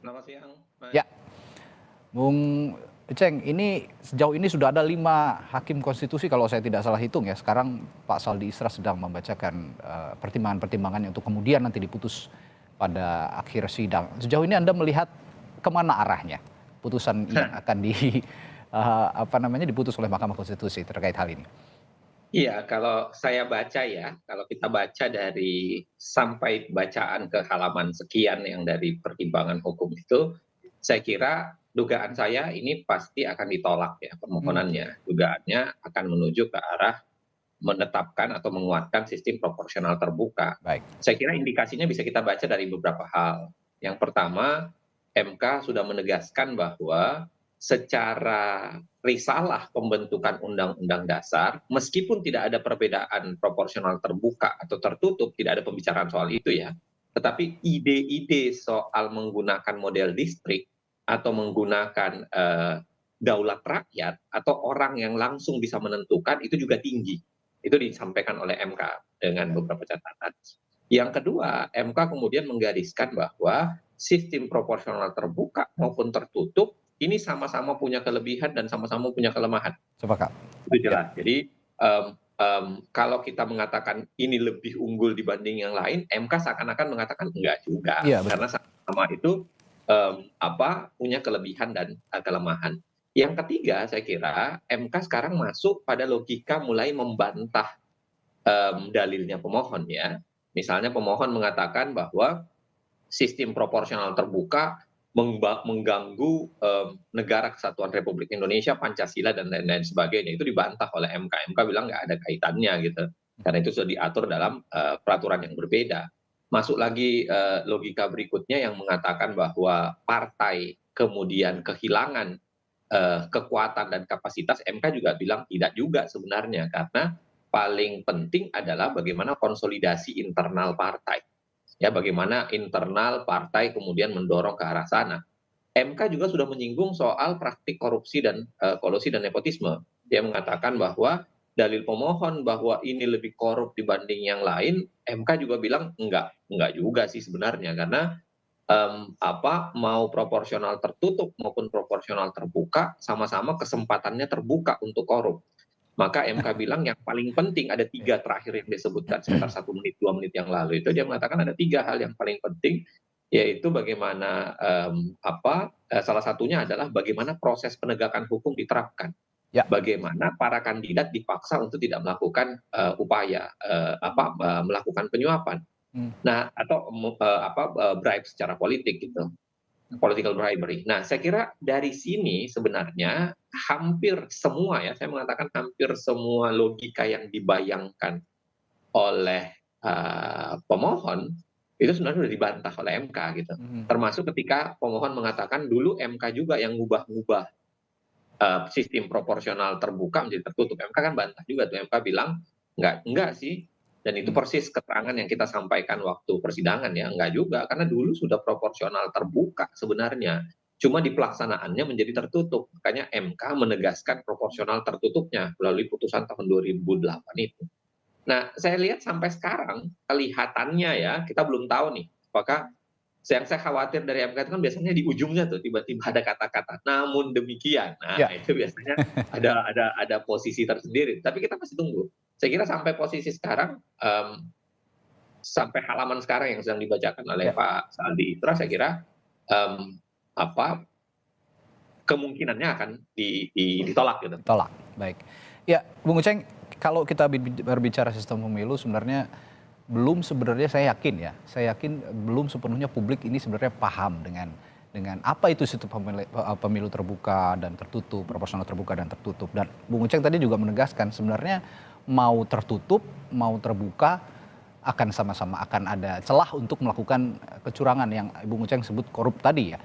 Selamat siang, Mas. Ya, Bung Iceng, ini sejauh ini sudah ada 5 hakim konstitusi kalau saya tidak salah hitung ya. Sekarang Pak Saldi Isra sedang membacakan pertimbangan-pertimbangannya untuk kemudian nanti diputus pada akhir sidang. Sejauh ini Anda melihat kemana arahnya putusan yang akan diputus oleh Mahkamah Konstitusi terkait hal ini? Iya, kalau saya baca ya, kalau kita baca dari sampai bacaan ke halaman sekian yang dari pertimbangan hukum itu, saya kira dugaan saya ini pasti akan ditolak ya Oke, permohonannya. Dugaannya akan menuju ke arah menetapkan atau menguatkan sistem proporsional terbuka. baik. Saya kira indikasinya bisa kita baca dari beberapa hal. Yang pertama, MK sudah menegaskan bahwa secara risalah pembentukan undang-undang dasar, meskipun tidak ada perbedaan proporsional terbuka atau tertutup, tidak ada pembicaraan soal itu ya, tetapi ide-ide soal menggunakan model distrik atau menggunakan daulat rakyat atau orang yang langsung bisa menentukan itu juga tinggi. Itu disampaikan oleh MK dengan beberapa catatan. Yang kedua, MK kemudian menggariskan bahwa sistem proporsional terbuka maupun tertutup ini sama-sama punya kelebihan dan sama-sama punya kelemahan. Sepakat. Itu Ya, jelas. Jadi kalau kita mengatakan ini lebih unggul dibanding yang lain, MK seakan-akan mengatakan enggak juga, iya betul. karena sama itu punya kelebihan dan kelemahan. Yang ketiga, saya kira MK sekarang masuk pada logika mulai membantah dalilnya pemohon ya. Misalnya pemohon mengatakan bahwa sistem proporsional terbuka mengganggu negara kesatuan Republik Indonesia, Pancasila dan lain-lain sebagainya. Itu dibantah oleh MK. MK bilang nggak ada kaitannya gitu. Karena itu sudah diatur dalam peraturan yang berbeda. Masuk lagi logika berikutnya yang mengatakan bahwa partai kemudian kehilangan kekuatan dan kapasitas, MK juga bilang tidak juga sebenarnya, karena paling penting adalah bagaimana konsolidasi internal partai. Ya, bagaimana internal partai kemudian mendorong ke arah sana. MK juga sudah menyinggung soal praktik korupsi dan kolusi dan nepotisme. Dia mengatakan bahwa dalil pemohon bahwa ini lebih korup dibanding yang lain, MK juga bilang enggak juga sih sebenarnya, karena mau proporsional tertutup maupun proporsional terbuka, sama-sama kesempatannya terbuka untuk korup. Maka MK bilang yang paling penting ada tiga terakhir yang disebutkan sekitar 1 menit 2 menit yang lalu itu, dia mengatakan ada tiga hal yang paling penting, yaitu bagaimana salah satunya adalah bagaimana proses penegakan hukum diterapkan, Ya. bagaimana para kandidat dipaksa untuk tidak melakukan upaya melakukan penyuapan. Hmm. Nah, atau bribe secara politik gitu, political bribery. Nah, saya kira dari sini sebenarnya hampir semua ya, saya mengatakan hampir semua logika yang dibayangkan oleh pemohon itu sebenarnya sudah dibantah oleh MK gitu. Mhm. Termasuk ketika pemohon mengatakan dulu MK juga yang ngubah-ngubah sistem proporsional terbuka menjadi tertutup. MK kan bantah juga tuh, MK bilang enggak sih, dan itu Hmm. persis keterangan yang kita sampaikan waktu persidangan ya, enggak juga, karena dulu sudah proporsional terbuka sebenarnya, cuma di pelaksanaannya menjadi tertutup. Makanya MK menegaskan proporsional tertutupnya melalui putusan tahun 2008 itu. Nah, saya lihat sampai sekarang kelihatannya ya, kita belum tahu nih apakah, yang saya khawatir dari MK itu kan biasanya di ujungnya tuh tiba-tiba ada kata-kata namun demikian. Nah, Ya. itu biasanya ada posisi tersendiri. Tapi kita masih tunggu. Saya kira sampai posisi sekarang, sampai halaman sekarang yang sedang dibacakan oleh Ya. Pak Saldi Isra, saya kira mmm, apa, kemungkinannya akan ditolak gitu. Ditolak, baik. Ya, Bung Uceng, kalau kita berbicara sistem pemilu sebenarnya sebenarnya saya yakin belum sepenuhnya publik ini sebenarnya paham dengan apa itu sistem pemilu terbuka dan tertutup, proporsional terbuka dan tertutup. Dan Bung Uceng tadi juga menegaskan sebenarnya mau tertutup, mau terbuka akan sama-sama akan ada celah untuk melakukan kecurangan yang Bung Uceng sebut korup tadi ya.